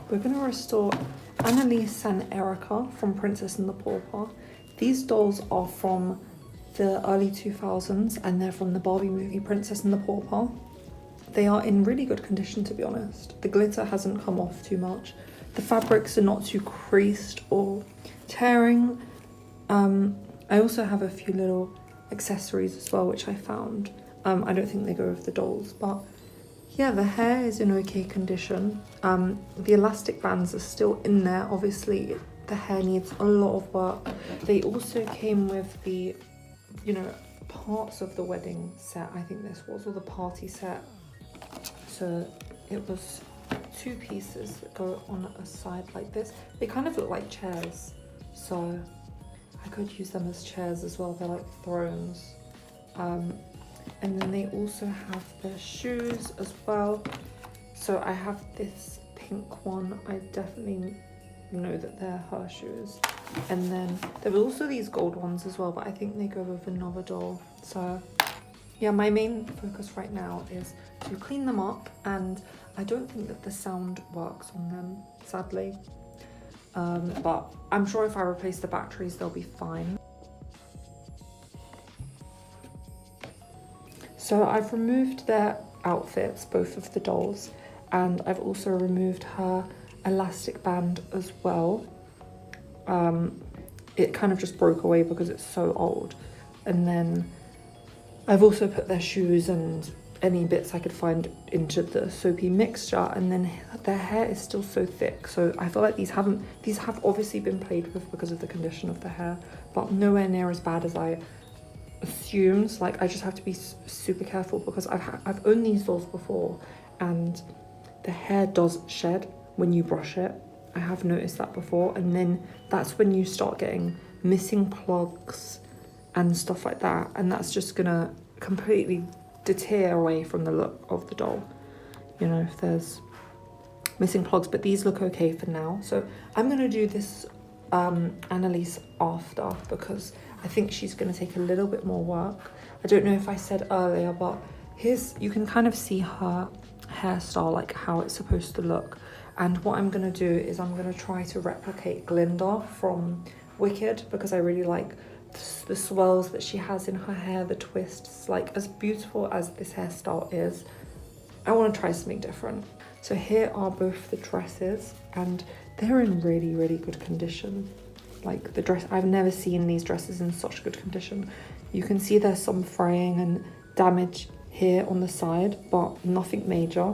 We're going to restore Annalise and Erica from Princess and the Pauper. These dolls are from the early 2000s and they're from the Barbie movie Princess and the Pauper. They are in really good condition, to be honest. The glitter hasn't come off too much. The fabrics are not too creased or tearing. I also have a few little accessories as well, which I found. I don't think they go with the dolls, but yeah, the hair is in okay condition. The elastic bands are still in there. Obviously, the hair needs a lot of work. They also came with the, parts of the wedding set, I think this was, or the party set. So it was 2 pieces that go on a side like this. They kind of look like chairs, so I could use them as chairs as well. They're like thrones. And then they also have their shoes as well. So I have this pink one. I definitely know that they're her shoes. And then there were also these gold ones as well, but I think they go with another doll. So yeah, my main focus right now is to clean them up, and I don't think that the sound works on them, sadly. But I'm sure if I replace the batteries, they'll be fine. So I've removed their outfits, both of the dolls, and I've also removed her elastic band as well. It kind of just broke away because it's so old. And then I've also put their shoes and any bits I could find into the soapy mixture, and then their hair is still so thick. So I feel like these have obviously been played with because of the condition of the hair, but nowhere near as bad as I assumed. Like, I just have to be super careful because I've owned these dolls before, and the hair does shed when you brush it. I have noticed that before, and then that's when you start getting missing plugs and stuff like that, and that's just gonna completely deter away from the look of the doll, if there's missing plugs. But these look okay for now, so I'm gonna do this Annalise after, because I think she's gonna take a little bit more work. I don't know if I said earlier, but you can kind of see her hairstyle, like how it's supposed to look. And what I'm gonna do is I'm gonna try to replicate Glinda from Wicked, because I really like the swirls that she has in her hair, the twists. Like, as beautiful as this hairstyle is, I want to try something different. So here are both the dresses, and they're in really, really good condition. Like, the dress, I've never seen these dresses in such good condition. You can see there's some fraying and damage here on the side, but nothing major.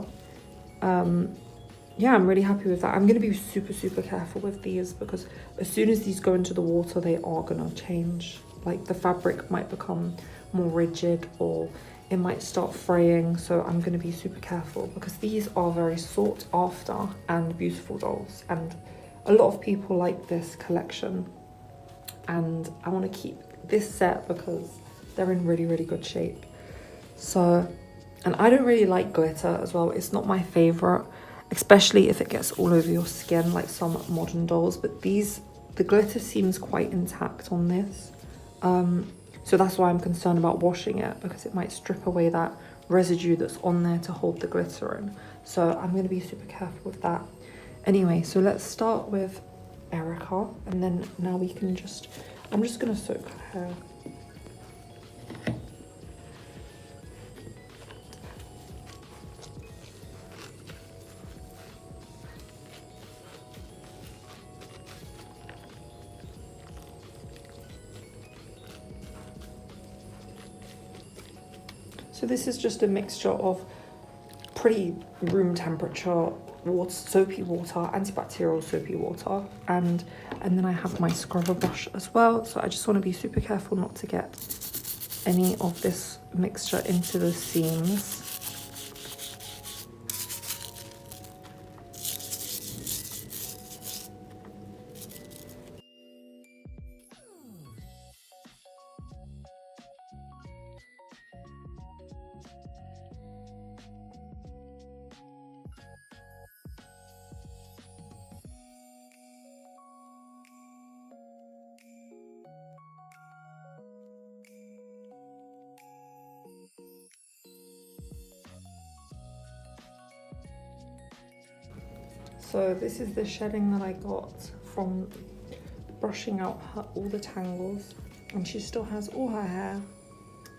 Yeah, I'm really happy with that. I'm going to be super, super careful with these, because as soon as these go into the water, they are going to change. Like, the fabric might become more rigid, or it might start fraying. So I'm going to be super careful, because these are very sought after and beautiful dolls. And a lot of people like this collection. And I want to keep this set because they're in really, really good shape. So, and I don't really like glitter as well. It's not my favorite, especially if it gets all over your skin like some modern dolls. But the glitter seems quite intact on this. So that's why I'm concerned about washing it, because it might strip away that residue that's on there to hold the glitter in. So I'm going to be super careful with that. Anyway, so let's start with Erica, and then now we can I'm just going to soak her hair. So this is just a mixture of pretty room temperature water, soapy water, antibacterial soapy water, and then I have my scrubber brush as well. So I just want to be super careful not to get any of this mixture into the seams. So this is the shedding that I got from brushing out all the tangles, and she still has all her hair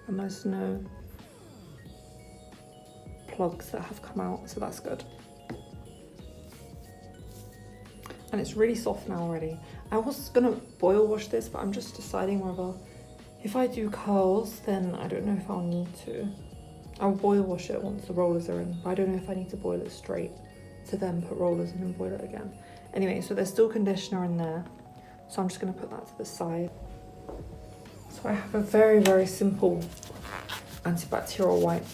and there's no plugs that have come out, so that's good. And it's really soft now already. I was gonna boil wash this, but I'm just deciding whether if I do curls, then I don't know if I'll need to. I'll boil wash it once the rollers are in, but I don't know if I need to boil it straight to then put rollers in and boil it again. Anyway, so there's still conditioner in there, so I'm just gonna put that to the side. So I have a very, very simple antibacterial wipe,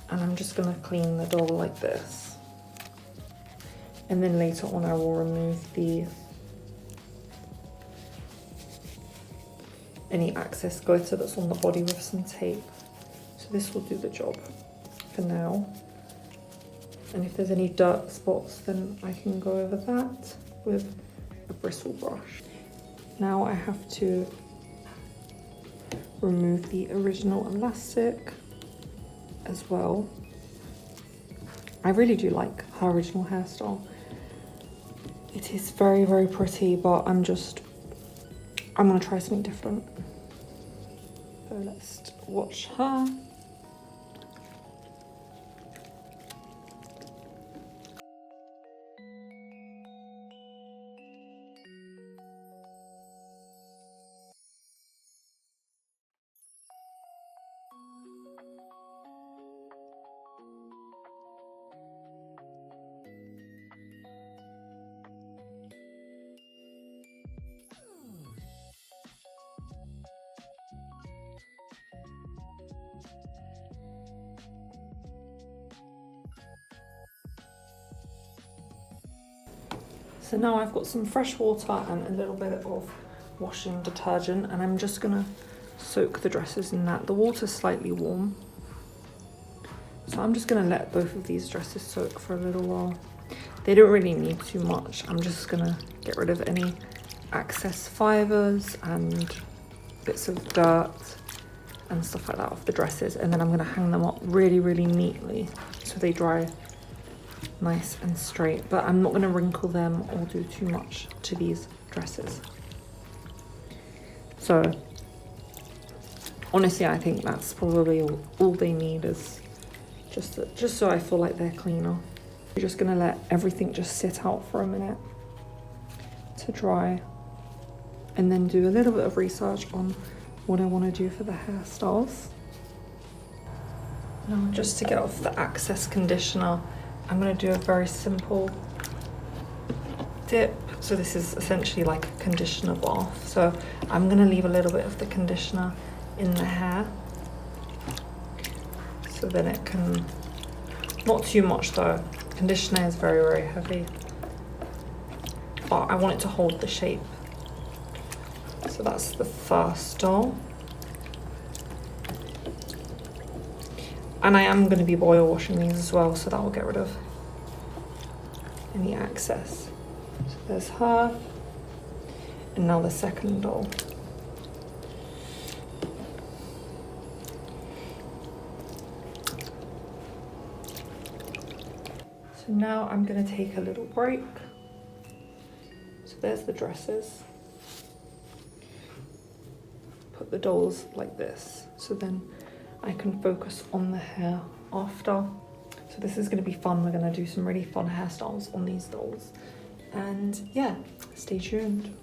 and I'm just gonna clean the doll like this. And then later on I will remove any excess glitter that's on the body with some tape. So this will do the job for now. And if there's any dirt spots, then I can go over that with a bristle brush. Now I have to remove the original elastic as well. I really do like her original hairstyle. It is very, very pretty, but I'm gonna try something different. So let's watch her. So now I've got some fresh water and a little bit of washing detergent, and I'm just gonna soak the dresses in that. The water's slightly warm, so I'm just gonna let both of these dresses soak for a little while. They don't really need too much. I'm just gonna get rid of any excess fibers and bits of dirt and stuff like that off the dresses, and then I'm gonna hang them up really, really neatly so they dry nice and straight, but I'm not going to wrinkle them or do too much to these dresses. So honestly, I think that's probably all they need, is just so I feel like they're cleaner. You're just going to let everything just sit out for a minute to dry, and then do a little bit of research on what I want to do for the hairstyles. Now, just to get off the excess conditioner, I'm going to do a very simple dip. So this is essentially like a conditioner bath. So I'm going to leave a little bit of the conditioner in the hair, so then it can, not too much though. Conditioner is very, very heavy, but I want it to hold the shape. So that's the first doll. And I am going to be boil washing these as well, so that will get rid of any excess. So there's her, and now the second doll. So now I'm going to take a little break. So there's the dresses. Put the dolls like this, so then I can focus on the hair after. So this is going to be fun. We're going to do some really fun hairstyles on these dolls. And yeah, stay tuned.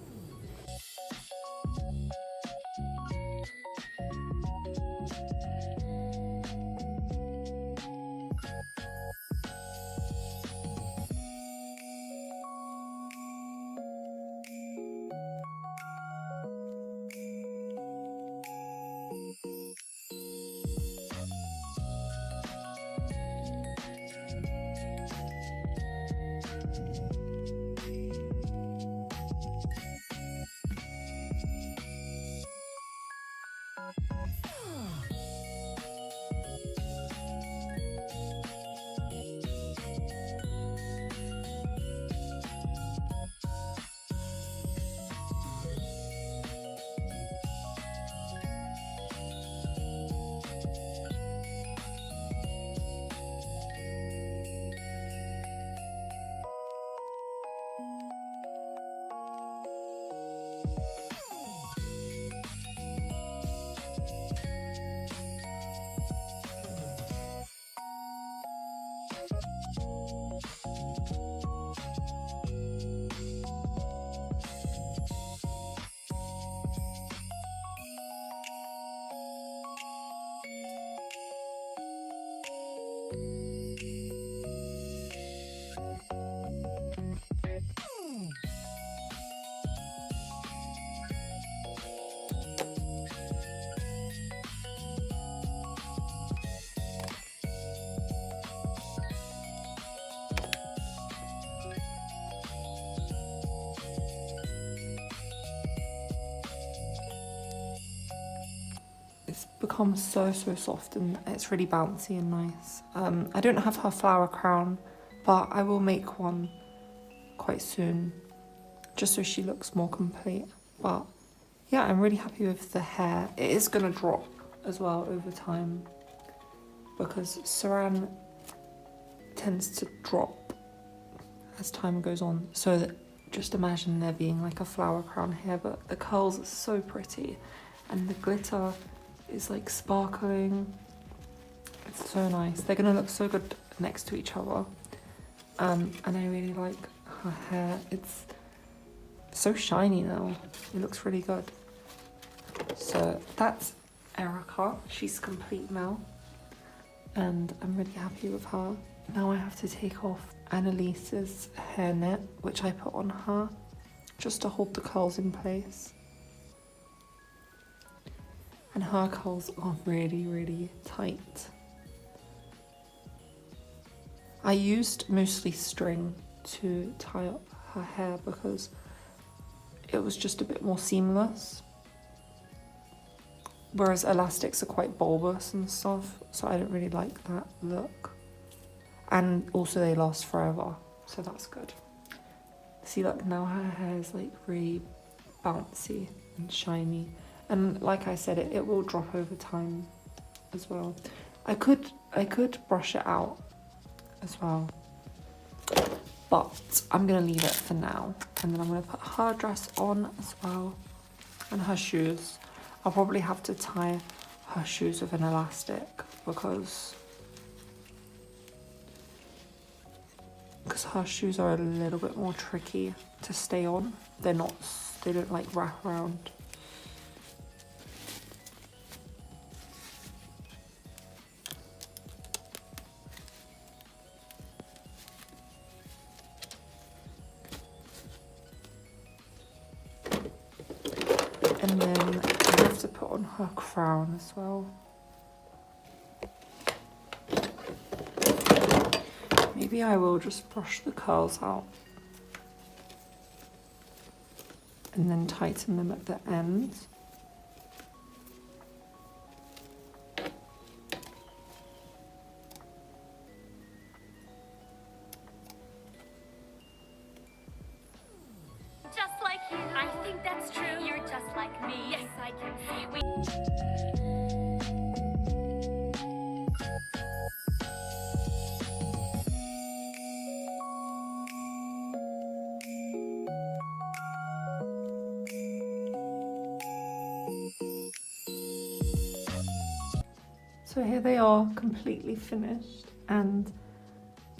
It's become so soft and it's really bouncy and nice. I don't have her flower crown, but I will make one quite soon, just so she looks more complete. But yeah, I'm really happy with the hair. It is gonna drop as well over time because Saran tends to drop as time goes on. So that, just imagine there being like a flower crown here, but the curls are so pretty and the glitter is like sparkling. It's so nice. They're gonna look so good next to each other. And I really like her hair. It's so shiny now. It looks really good. So that's Erica. She's complete now. And I'm really happy with her. Now I have to take off Annalise's hairnet, which I put on her just to hold the curls in place. And her curls are really tight. I used mostly string to tie up her hair because it was just a bit more seamless. Whereas elastics are quite bulbous and stuff, so I don't really like that look. And also they last forever, so that's good. See, look, now her hair is like really bouncy and shiny. And like I said, it will drop over time as well. I could brush it out as well, but I'm gonna leave it for now. And then I'm gonna put her dress on as well and her shoes. I'll probably have to tie her shoes with an elastic because her shoes are a little bit more tricky to stay on. They don't like wrap around. And then I have to put on her crown as well. Maybe I will just brush the curls out and then tighten them at the end. Just like you. I think that's true. You're just like me. Yes, I can see. So here they are, completely finished, and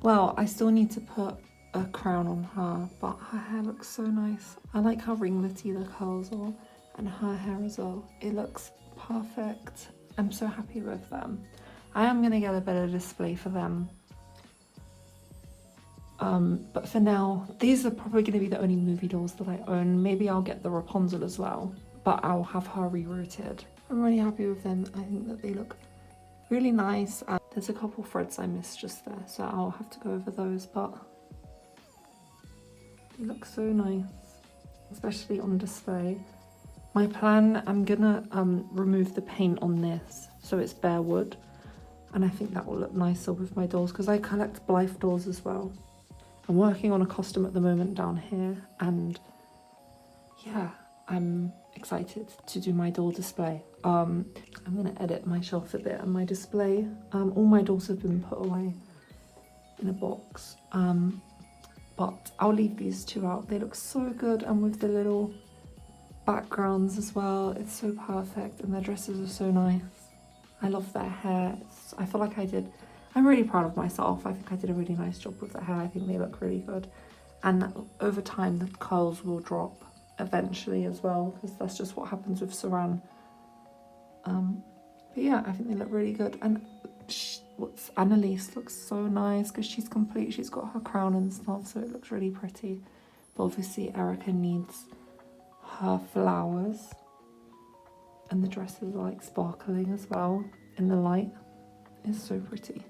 well, I still need to put a crown on her, but her hair looks so nice. I like how ringlety the curls are, and her hair as well. It looks perfect. I'm so happy with them. I am gonna get a better display for them. But for now, these are probably gonna be the only movie dolls that I own. Maybe I'll get the Rapunzel as well, but I'll have her rerouted. I'm really happy with them. I think that they look really nice. There's a couple threads I missed just there, so I'll have to go over those, but they look so nice, especially on display. My plan, I'm gonna remove the paint on this so it's bare wood, and I think that will look nicer with my dolls because I collect Blythe dolls as well. I'm working on a costume at the moment down here, and yeah, I'm excited to do my doll display. I'm gonna edit my shelf a bit and my display. All my dolls have been put away in a box, but I'll leave these two out. They look so good, and with the little backgrounds as well, it's so perfect, and their dresses are so nice. I love their hair. I feel like I'm really proud of myself. I think I did a really nice job with the hair. I think they look really good, and over time the curls will drop eventually as well, because that's just what happens with Saran. But yeah, I think they look really good, and what's Annalise looks so nice because she's complete. She's got her crown and stuff, so it looks really pretty. But obviously Erica needs her flowers, and the dress is like sparkling as well in the light. It's so pretty.